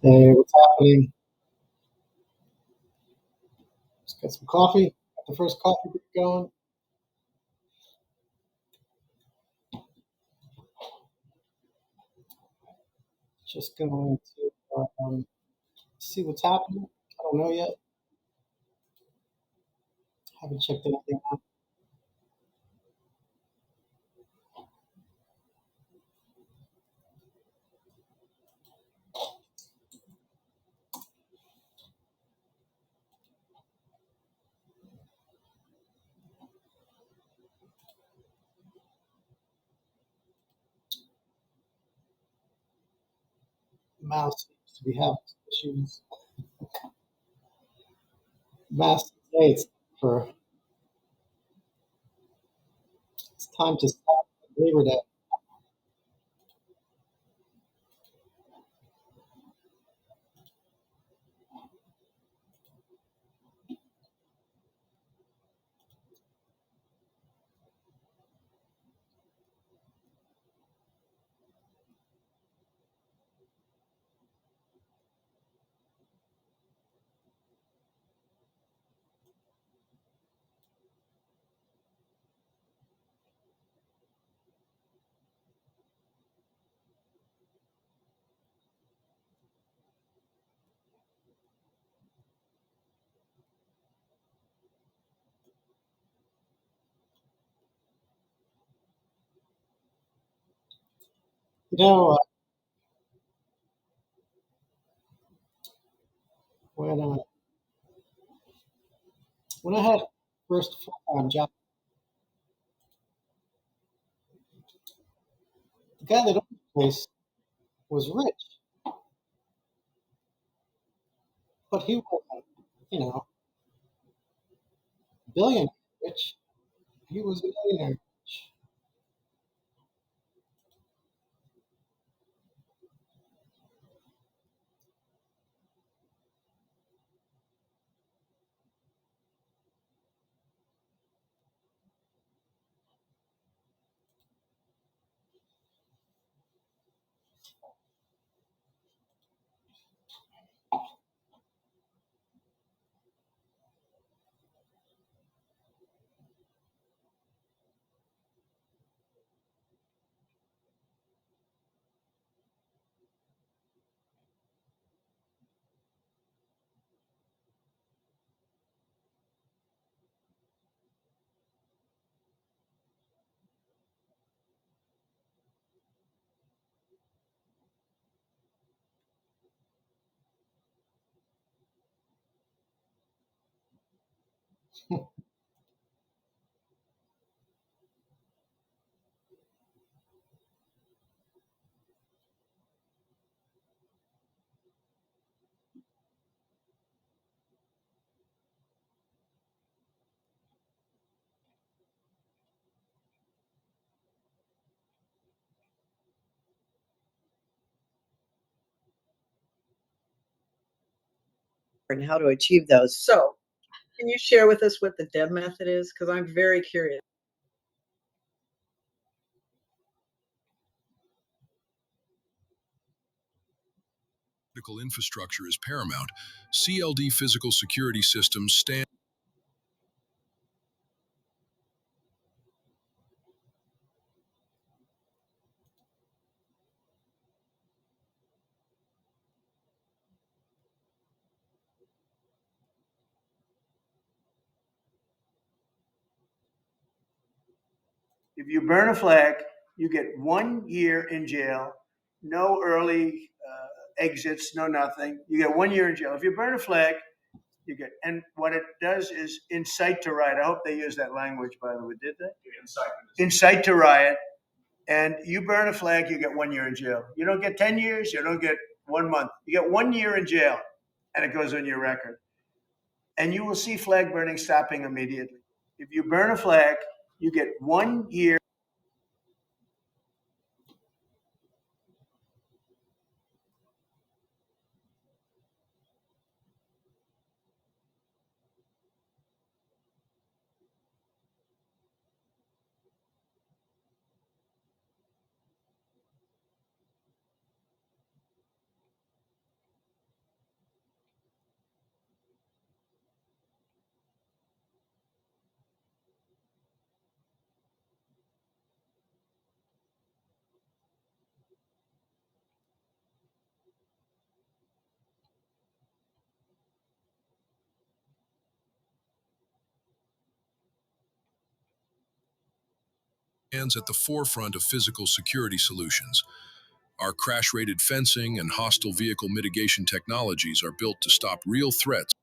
Hey, what's happening? Just got some coffee. Got the first coffee break going. Just going to see what's happening. I don't know yet. Haven't checked anything out. Mouse seems to be having some issues. Mouse today it's time to stop Labor Day. You know, when uh, when I had first full-time job, the guy that owned the place was rich, but he wasn't, you know, billionaire rich. He was millionaire rich. And how to achieve those. So, can you share with us what the DEB method is? Because I'm very curious. Critical infrastructure is paramount. CLD physical security systems stand. If you burn a flag, you get 1 year in jail, no early exits, no nothing. You get 1 year in jail. If you burn a flag, you get, and what it does is incite to riot. I hope they use that language, by the way. Did they? Incite to riot. And you burn a flag, you get 1 year in jail. You don't get 10 years, you don't get 1 month. You get 1 year in jail, and it goes on your record. And you will see flag burning stopping immediately. If you burn a flag, you get 1 year. stands at the forefront of physical security solutions. Our crash-rated fencing and hostile vehicle mitigation technologies are built to stop real threats.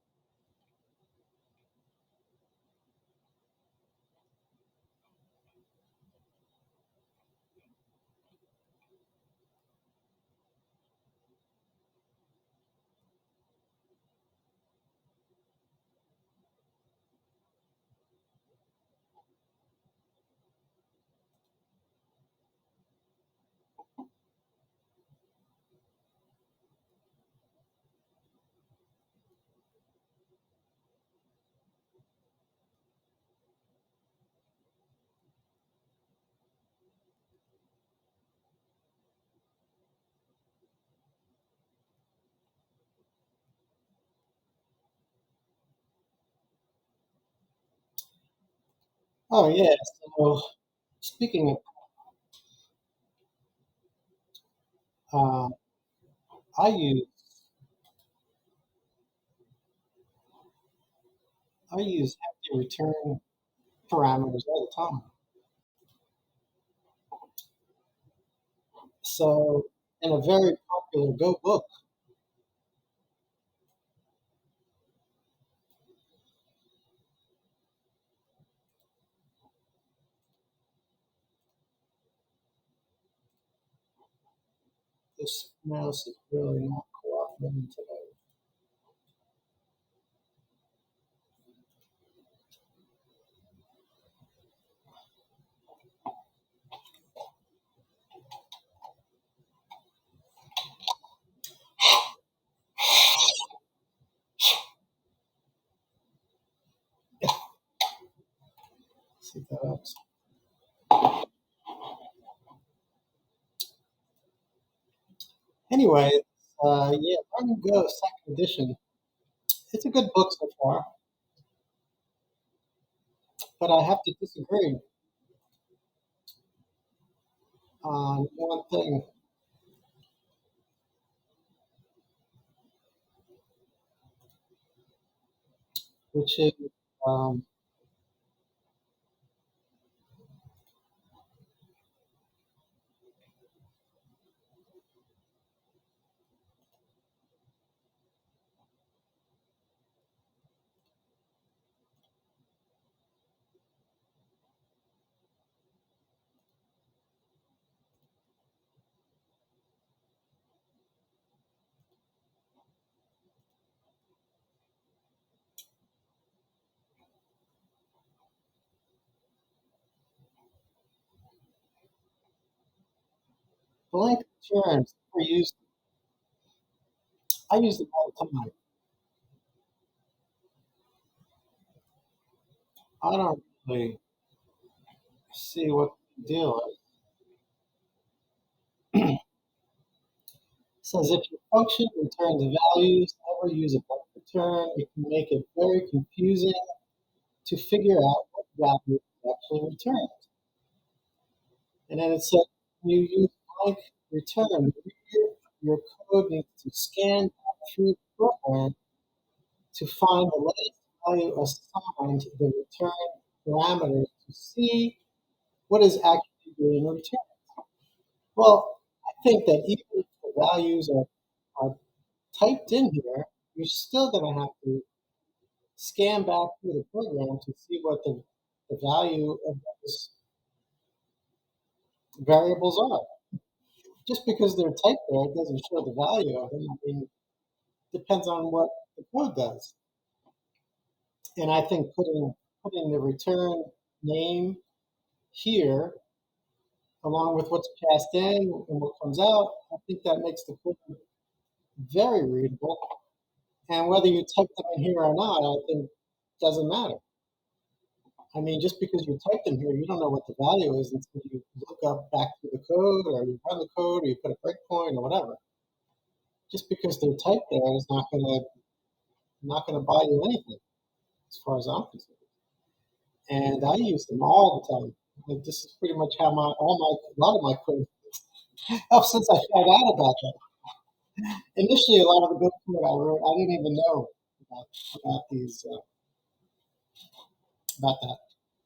Oh yeah. So speaking of, I use hefty return parameters all the time. So in a very popular Go book, this mouse is really not cooperating today. See if that helps. Anyway, yeah, Learn to Go second edition. It's a good book so far, but I have to disagree on one thing, which is um, blank returns. I use them all the time. I don't really see what the deal is. It says if your function returns values, never use a blank return. It can make it very confusing to figure out what value is actually returned. And then it says you use blank return. Your code needs to scan through the program to find the latest value assigned to the return parameters to see what is actually being returned. Well, I think that even if the values are typed in here, you're still going to have to scan back through the program to see what the value of those variables are. Just because they're typed there, it doesn't show the value of them. I mean, it depends on what the code does. And I think putting the return name here, along with what's passed in and what comes out, I think that makes the code very readable. And whether you type them in here or not, I think doesn't matter. I mean, just because you type them here, you don't know what the value is until you look up back through the code, or you run the code, or you put a breakpoint, or whatever. Just because they're typed there is not gonna buy you anything, as far as I'm concerned. And I use them all the time. Like, this is pretty much how a lot of my code. Oh, since I found out about that. Initially, a lot of the good code I wrote, I didn't even know about these about that.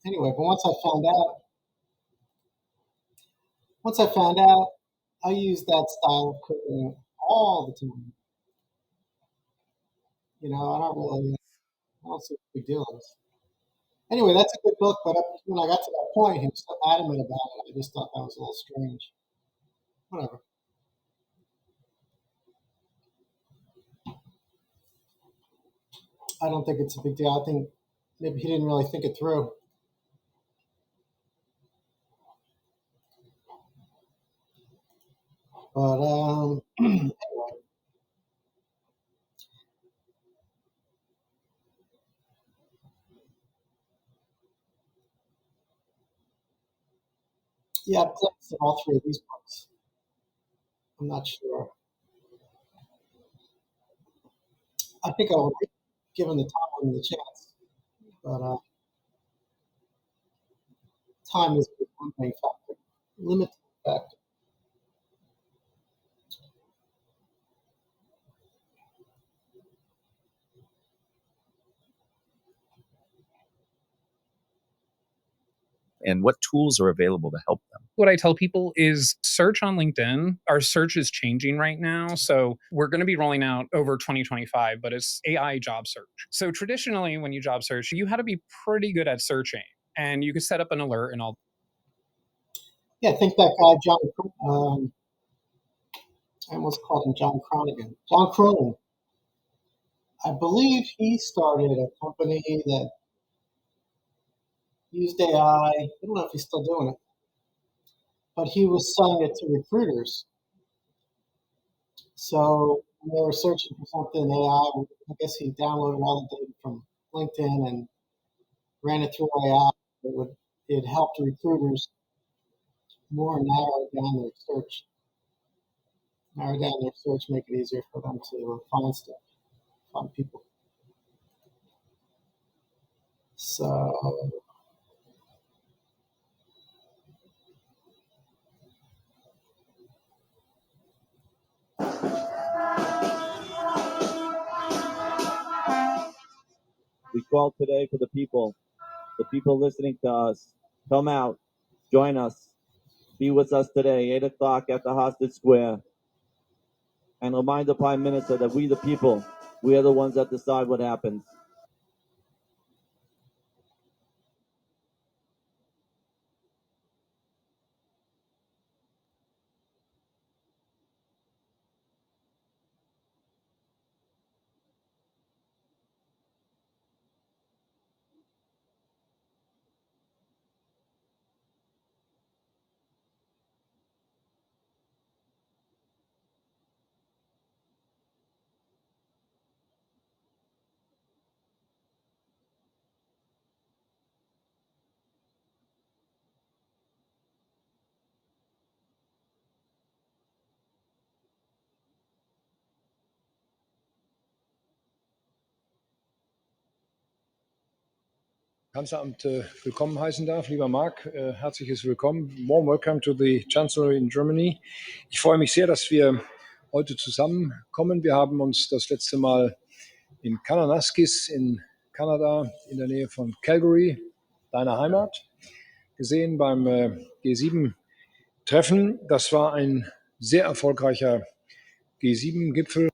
Anyway, but once I found out, once I found out, I use that style of cooking all the time. You know, I don't see what the big deal is. Anyway, that's a good book, but when I got to that point, he was so adamant about it. I just thought that was a little strange. Whatever. I don't think it's a big deal. I think maybe he didn't really think it through. But anyway, yeah, I've glanced at all three of these books. I'm not sure. I think I would have given the top one the chance, but time is a limiting factor. Limiting factor. And what tools are available to help them? What I tell people is search on LinkedIn. Our search is changing right now. So we're going to be rolling out over 2025, but it's AI job search. So traditionally, when you job search, you had to be pretty good at searching and you could set up an alert and all. Yeah, I think that guy, I almost called him John Cronigan. John Cronin. I believe he started a company that used AI. I don't know if he's still doing it, but he was selling it to recruiters. So when they were searching for something I guess he downloaded all the data from LinkedIn and ran it through AI. It helped recruiters narrow down their search, make it easier for them to find stuff, find people. So We called today for the people listening to us. Come out, join us, be with us today, 8 o'clock at the Hostage Square. And remind the Prime Minister that we, the people, we are the ones that decide what happens. Kanzleramt willkommen heißen darf. Lieber Marc, herzliches Willkommen. Warm welcome to the Chancellery in Germany. Ich freue mich sehr, dass wir heute zusammenkommen. Wir haben uns das letzte Mal in Kananaskis in Kanada in der Nähe von Calgary, deiner Heimat, gesehen beim G7-Treffen. Das war ein sehr erfolgreicher G7-Gipfel.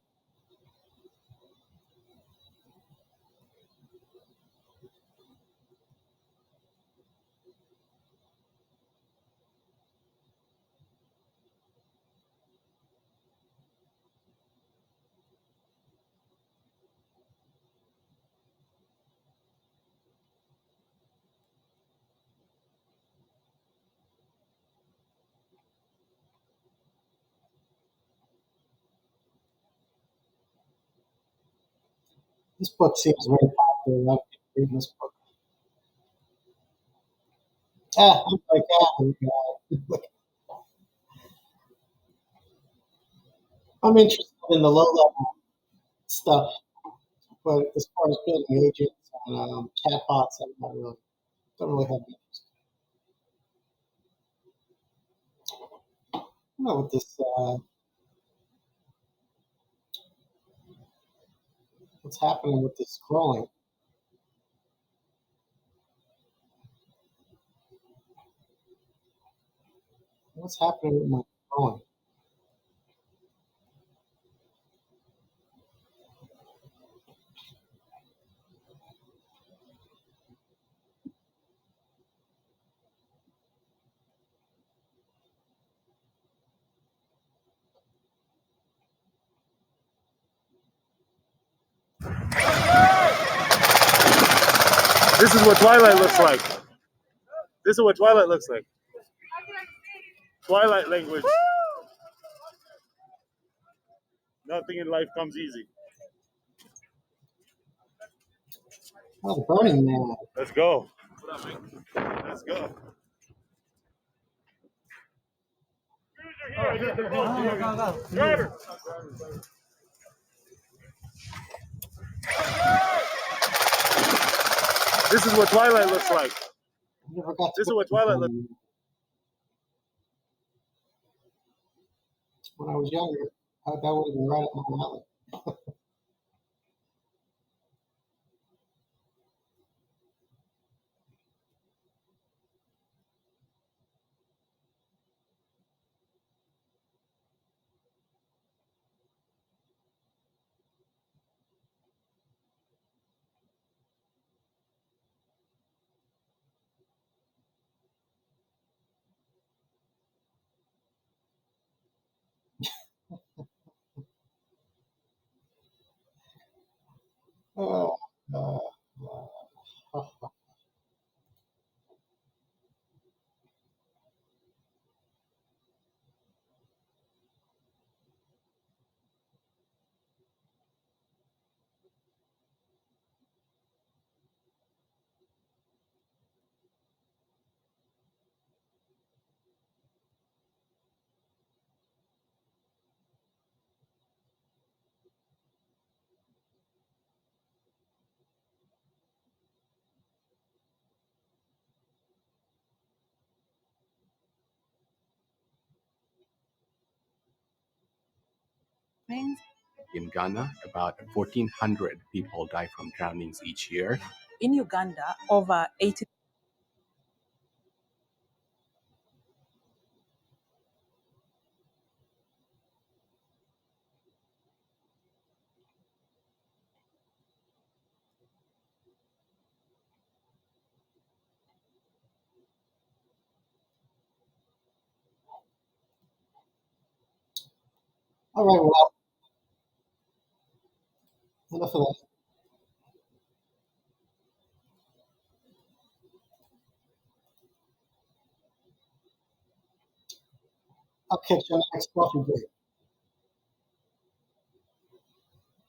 this book seems very popular. A lot of people reading this book. I'm like, I'm interested in the low level stuff, but as far as building agents and chatbots, don't really have interest. I don't know what this, what's happening with this scrolling. What's happening with my phone? This is what Twilight looks like. This is what Twilight looks like. Twilight language. Nothing in life comes easy. Oh, the Burning Man. Let's go. Let's go. Driver. This is what Twilight looks like. I never got to This is what Twilight looks like. When I was younger, that would have been right up my alley. Uh, uh, In Ghana, about 1,400 people die from drownings each year. In Uganda, over 80. all right, well, enough of that. I'll catch you on the next coffee break.